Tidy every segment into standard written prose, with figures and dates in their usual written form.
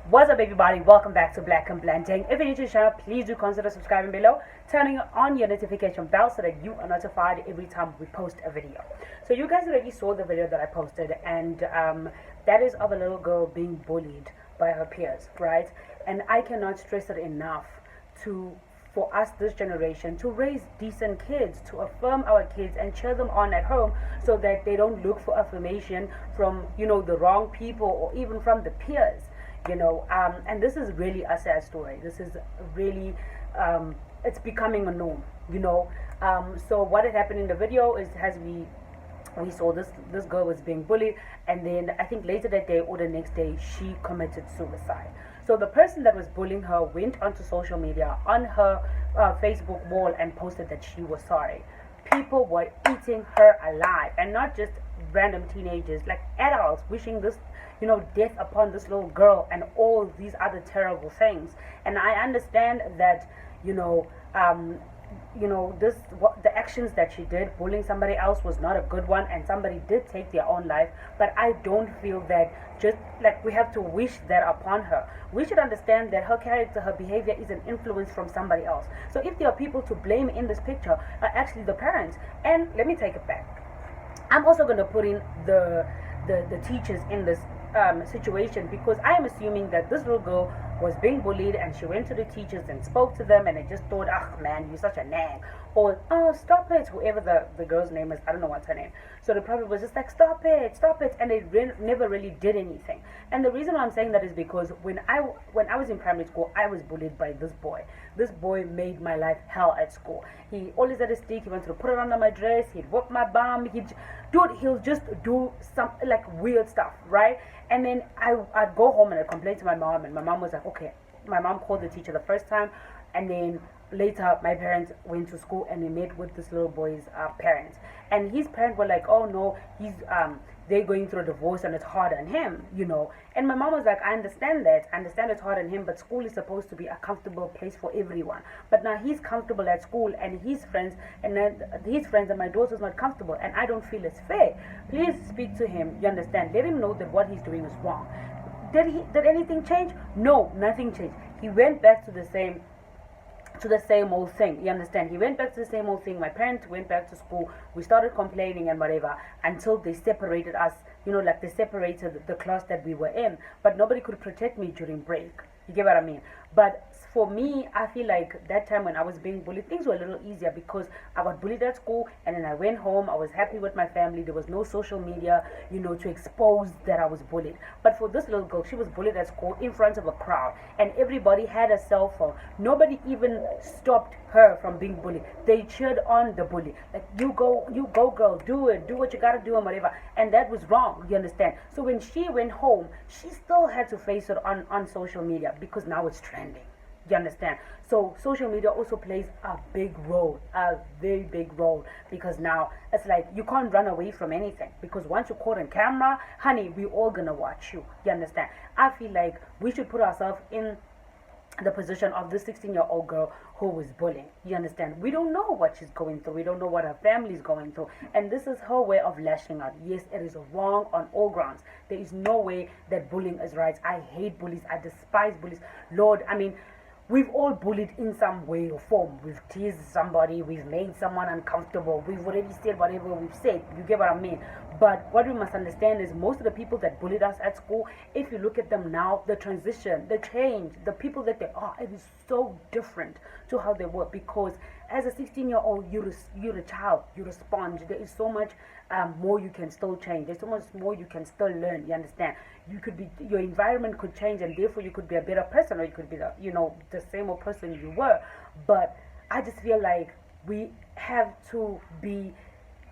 What's up everybody, welcome back to Black and Blending. If you're new to the channel, please do consider subscribing below, turning on your notification bell so that you are notified every time we post a video. So you guys already saw the video that I posted, and that is of a little girl being bullied by her peers, right? And I cannot stress it enough for us, this generation, to raise decent kids, to affirm our kids and cheer them on at home so that they don't look for affirmation from, the wrong people or even from the peers. And this is really a sad story. This is really, it's becoming a norm, So what had happened in the video is, as we saw, this girl was being bullied, and then I think later that day or the next day she committed suicide. So the person that was bullying her went onto social media on her Facebook wall and posted that she was sorry. People were eating her alive, and not just random teenagers, like adults wishing this death upon this little girl and all these other terrible things. And I understand that the actions that she did, bullying somebody else, was not a good one, and somebody did take their own life. But I don't feel that just like we have to wish that upon her. We should understand that her character, her behavior is an influence from somebody else. So if there are people to blame in this picture, are actually the parents. And let me take it back, I'm also going to put in the teachers in this situation, because I am assuming that this little girl was being bullied and she went to the teachers and spoke to them, and they just thought, "Ah, man, you're such a nag," or "Oh, stop it," whoever the girl's name is, I don't know what's her name. So the probably was just like, stop it, and they never really did anything. And the reason why I'm saying that is because when I was in primary school, I was bullied by this boy. This boy made my life hell at school. He always had a stick. He wanted to put it under my dress. He'd whoop my bum. He'll just do some like weird stuff, right? And then I'd go home and I'd complain to my mom, and my mom was like, okay. My mom called the teacher the first time, and then later my parents went to school and they met with this little boy's parents, and his parents were like, oh no, they're going through a divorce and it's hard on him, And my mom was like, I understand it's hard on him, but school is supposed to be a comfortable place for everyone. But now he's comfortable at school, and his friends and my daughter's not comfortable, and I don't feel it's fair. Please speak to him, you understand? Let him know that what he's doing is wrong. Did anything change? No, nothing changed. He went back to the same old thing. You understand? He went back to the same old thing. My parents went back to school. We started complaining and whatever until they separated us. Like they separated the class that we were in. But nobody could protect me during break. You get what I mean? But for me, I feel like that time when I was being bullied, things were a little easier because I got bullied at school, and then I went home. I was happy with my family. There was no social media, to expose that I was bullied. But for this little girl, she was bullied at school in front of a crowd, and everybody had a cell phone. Nobody even stopped her from being bullied. They cheered on the bully, like, you go girl, do what you gotta do and whatever. And that was wrong, you understand? So when she went home, she still had to face it on social media, because now it's trending. You understand? So social media also plays a big role, a very big role, because now it's like you can't run away from anything, because once you're caught on camera, honey, we all gonna watch you. You understand? I feel like we should put ourselves in the position of this 16-year-old girl who was bullying. You understand? We don't know what she's going through. We don't know what her family is going through. And this is her way of lashing out. Yes, it is wrong on all grounds. There is no way that bullying is right. I hate bullies. I despise bullies. Lord, I mean, we've all bullied in some way or form. We've teased somebody. We've made someone uncomfortable. We've already said whatever we've said. You get what I mean? But what we must understand is most of the people that bullied us at school, if you look at them now, the transition, the change, the people that they are, it is so different to how they were. Because as a 16-year-old, you're a child, you're a sponge. There is so much more you can still change. There's so much more you can still learn. You understand? Your environment could change, and therefore you could be a better person, or you could be the same old person you were. But I just feel like we have to be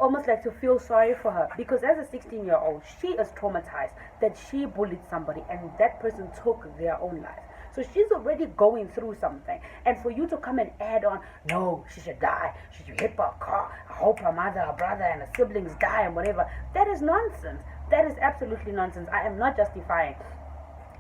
almost like to feel sorry for her, because as a 16-year-old, she is traumatized that she bullied somebody and that person took their own life. So she's already going through something, and for you to come and add on, no, she should die, she should hit by a car, I hope her mother, her brother and her siblings die and whatever, that is nonsense. That is absolutely nonsense. I am not justifying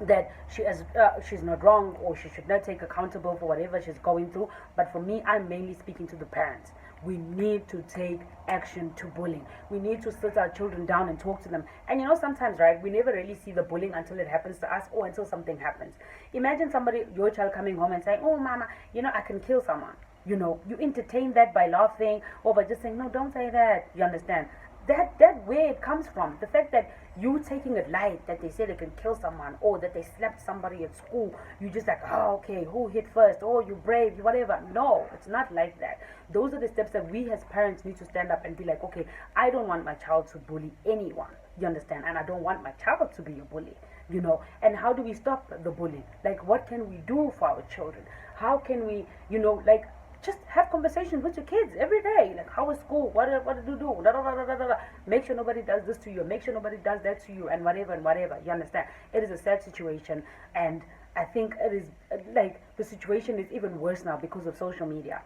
that she's not wrong, or she should not take accountable for whatever she's going through. But for me, I'm mainly speaking to the parents. we need to take action to bullying. We need to sit our children down and talk to them. And sometimes, right, we never really see the bullying until it happens to us or until something happens. Imagine your child coming home and saying, oh, mama, I can kill someone. You entertain that by laughing or by just saying, no, don't say that. You understand? That where it comes from. The fact that you taking it light, that they say they can kill someone or that they slapped somebody at school, you just like, oh, okay, who hit first? Oh, you brave, whatever. No, it's not like that. Those are the steps that we as parents need to stand up and be like, okay, I don't want my child to bully anyone. You understand? And I don't want my child to be a bully. And how do we stop the bullying? Like, what can we do for our children? How can we, just have conversations with your kids every day. Like, how is school? What did you do? Da, da, da, da, da, da. Make sure nobody does this to you. Make sure nobody does that to you. And whatever. You understand? It is a sad situation. And I think it is, like, the situation is even worse now because of social media.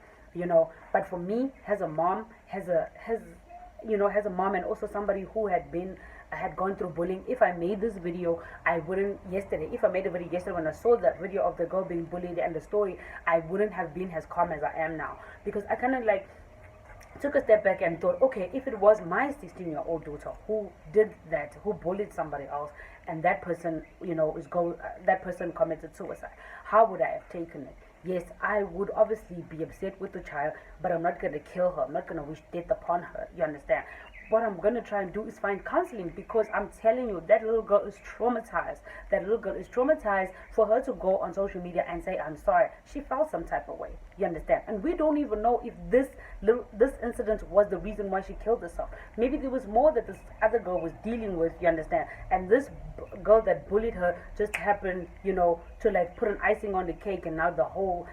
But for me, as a mom, as a mom and also somebody who had gone through bullying, if I made this video, if I made a video yesterday when I saw that video of the girl being bullied and the story, I wouldn't have been as calm as I am now, because I kind of like took a step back and thought, okay, if it was my 16-year-old daughter who did that, who bullied somebody else, and that person, that person committed suicide, how would I have taken it? Yes, I would obviously be upset with the child, but I'm not going to kill her. I'm not going to wish death upon her. You understand? What I'm going to try and do is find counseling, because I'm telling you, that little girl is traumatized. That little girl is traumatized. For her to go on social media and say, I'm sorry, she felt some type of way. You understand? And we don't even know if this incident was the reason why she killed herself. Maybe there was more that this other girl was dealing with, you understand? And this girl that bullied her just happened, to like put an icing on the cake, and now the whole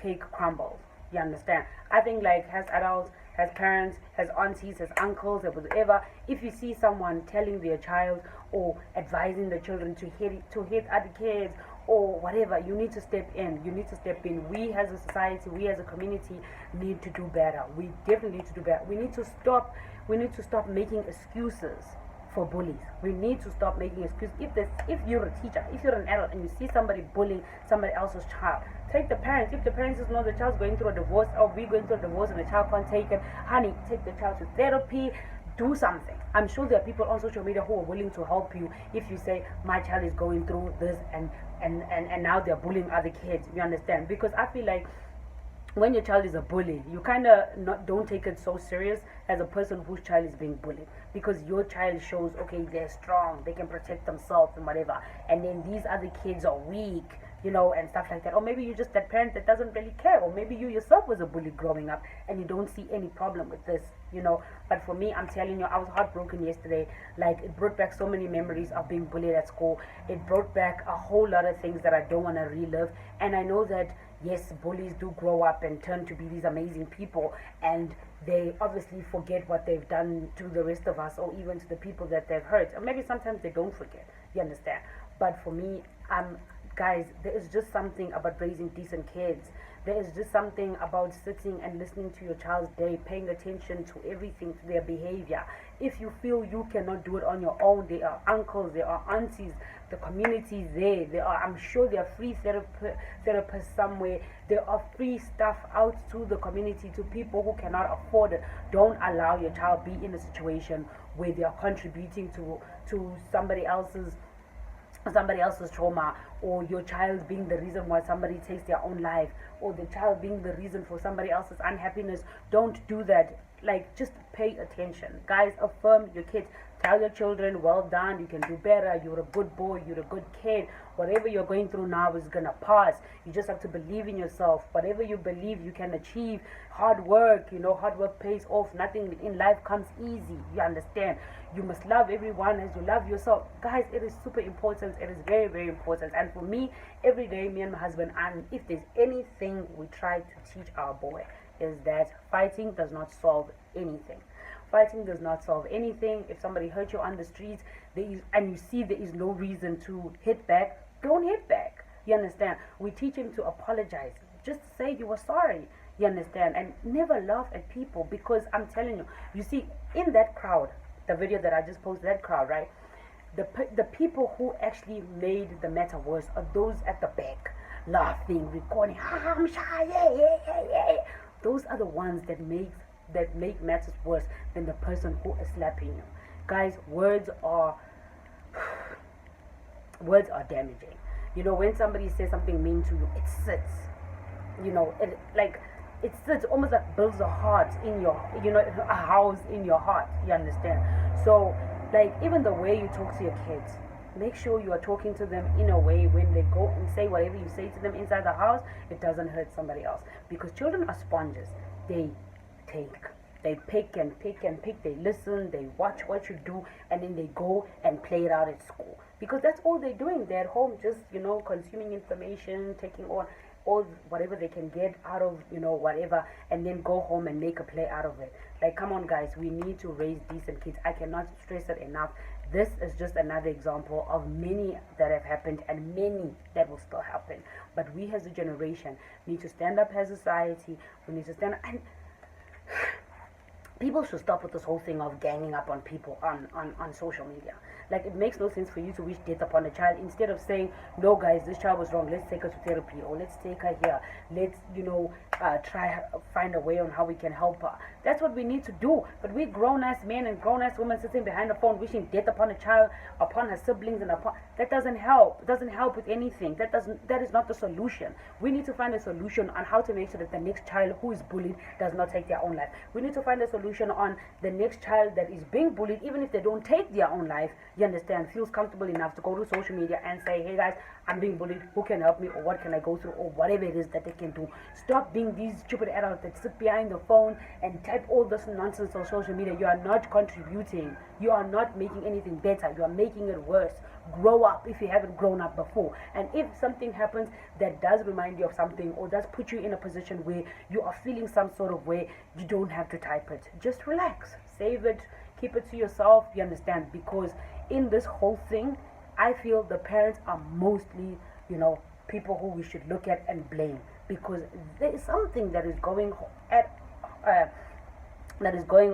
cake crumbles. You understand? I think, like, as adults, as parents, as aunties, as uncles, or whatever, if you see someone telling their child or advising the children to hit other kids or whatever, you need to step in. You need to step in. We as a society, we as a community need to do better. We definitely need to do better. We need to stop making excuses for bullies. We need to stop making excuses. If you're a teacher, if you're an adult and you see somebody bullying somebody else's child, take the parents. If the parents know the child's going through a divorce, or we're going through a divorce and the child can't take it, honey, take the child to therapy. Do something. I'm sure there are people on social media who are willing to help you if you say, my child is going through this and now they're bullying other kids. You understand? Because I feel like when your child is a bully, you kind of don't take it so serious as a person whose child is being bullied, because your child shows, okay, they're strong, they can protect themselves and whatever, and then these other kids are weak, and stuff like that. Or maybe you're just that parent that doesn't really care, or maybe you yourself was a bully growing up and you don't see any problem with this, But for me, I'm telling you, I was heartbroken yesterday. Like, it brought back so many memories of being bullied at school. It brought back a whole lot of things that I don't want to relive. And I know that, yes, bullies do grow up and turn to be these amazing people, and they obviously forget what they've done to the rest of us, or even to the people that they've hurt. Or maybe sometimes they don't forget, you understand? But for me, guys, there is just something about raising decent kids. There is just something about sitting and listening to your child's day, paying attention to everything, to their behavior. If you feel you cannot do it on your own, there are uncles, there are aunties, the community is there. I'm sure there are free therapists somewhere. There are free stuff out to the community, to people who cannot afford it. Don't allow your child be in a situation where they are contributing to somebody else's trauma, or your child being the reason why somebody takes their own life, or the child being the reason for somebody else's unhappiness. Don't do that. Like, just pay attention. Guys, affirm your kids. Tell your children, well done, you can do better, you're a good boy, you're a good kid. Whatever you're going through now is gonna pass. You just have to believe in yourself. Whatever you believe you can achieve. Hard work, hard work pays off. Nothing in life comes easy. You understand? You must love everyone as you love yourself. Guys, it is super important. It is very, very important. And for me, every day, me and my husband, and if there's anything we try to teach our boy, is that fighting does not solve anything. Fighting does not solve anything. If somebody hurt you on the streets, and you see there is no reason to hit back, don't hit back. You understand? We teach him to apologize. Just say you were sorry. You understand? And never laugh at people, because I'm telling you, you see, in that crowd, the video that I just posted, that crowd, right? The people who actually made the matter worse are those at the back, laughing, recording, I'm shy, yeah. Those are the ones that make that make matters worse than the person who is slapping you. Guys, words are damaging. You know, when somebody says something mean to you, it sits. You know, it sits almost like builds a heart in your, you know, a house in your heart. You understand? So, like, even the way you talk to your kids, make sure you are talking to them in a way when they go and say whatever you say to them inside the house, it doesn't hurt somebody else. Because children are sponges. They pick and pick and pick. They listen, they watch what you do, and then they go and play it out at school. Because that's all they're doing. They're at home just, you know, consuming information, taking on all whatever they can get out of, you know, whatever, and then go home and make a play out of it. Like, come on, guys, we need to raise decent kids. I cannot stress it enough. This is just another example of many that have happened and many that will still happen. But we as a generation need to stand up as a society. We need to stand up, and people should stop with this whole thing of ganging up on people on social media. Like, it makes no sense for you to wish death upon a child instead of saying, no guys, this child was wrong, let's take her to therapy, or let's take her here, let's, you know, find a way on how we can help her. That's what we need to do. But we grown-ass men and grown-ass women sitting behind the phone wishing death upon a child, upon her siblings, and upon, that doesn't help. It doesn't help with anything. That is not the solution. We need to find a solution on how to make sure that the next child who is bullied does not take their own life. We need to find a solution on the next child that is being bullied, even if they don't take their own life, you understand, feels comfortable enough to go to social media and say, hey guys, I'm being bullied, who can help me, or what can I go through, or whatever it is that they can do. Stop being these stupid adults that sit behind the phone and type all this nonsense on social media. You are not contributing. You are not making anything better. You are making it worse. Grow up if you haven't grown up before. And if something happens that does remind you of something, or does put you in a position where you are feeling some sort of way, you don't have to type it. Just relax. Save it. Keep it to yourself. You understand? Because in this whole thing, I feel the parents are mostly, you know, people who we should look at and blame, because there is something that is going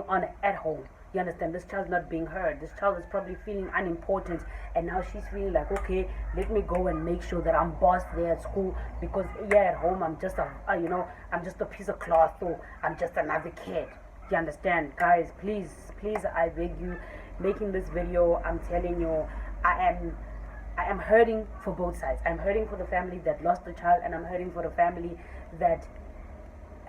on at home. You understand? This child's not being heard. This child is probably feeling unimportant, and now she's feeling like, okay, let me go and make sure that I'm boss there at school, because at home I'm just I'm just a piece of cloth, or I'm just another kid. You understand? Guys, please, I beg you, making this video, I'm telling you, I am hurting for both sides. I'm hurting for the family that lost the child, and I'm hurting for the family that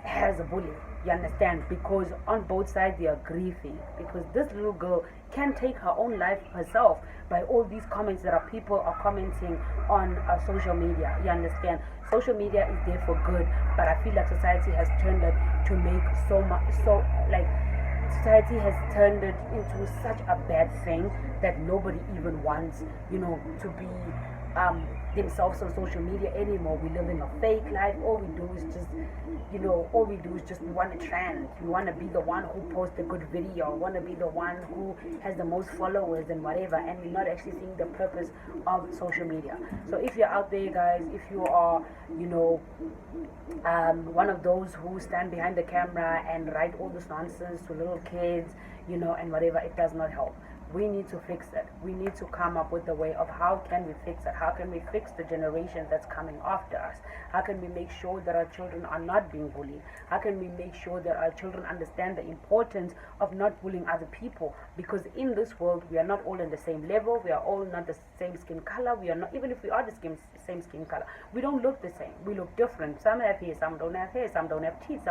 has a bully. You understand? Because on both sides they are grieving, because this little girl can take her own life herself by all these comments that people are commenting on social media. You understand? Social media is there for good, but I feel like society has turned it to make society has turned it into such a bad thing that nobody even wants, you know, to be themselves on social media anymore. We live in a fake life. All we do is just, we want to trend. We want to be the one who posts a good video. We want to be the one who has the most followers and whatever, and we're not actually seeing the purpose of social media. So if you're out there, guys, if you are, one of those who stand behind the camera and write all this nonsense to little kids, and whatever, it does not help. We need to fix it. We need to come up with a way of how can we fix it? How can we fix the generation that's coming after us? How can we make sure that our children are not being bullied? How can we make sure that our children understand the importance of not bullying other people? Because in this world, we are not all in the same level. We are all not the same skin color. We are not, even if we are the same skin color, we don't look the same. We look different. Some have hair, some don't have hair, some don't have teeth.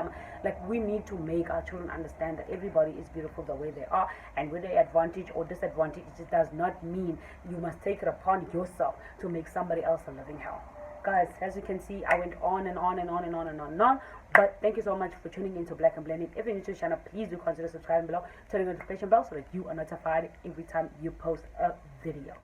We need to make our children understand that everybody is beautiful the way they are, and with their advantage or disadvantage, it does not mean you must take it upon yourself to make somebody else a living hell. Guys, as you can see, I went on and on and on and on and on and on, but thank you so much for tuning into Black and Blended. If you're new to the channel, please do consider subscribing below, turning on the notification bell so that you are notified every time you post a video.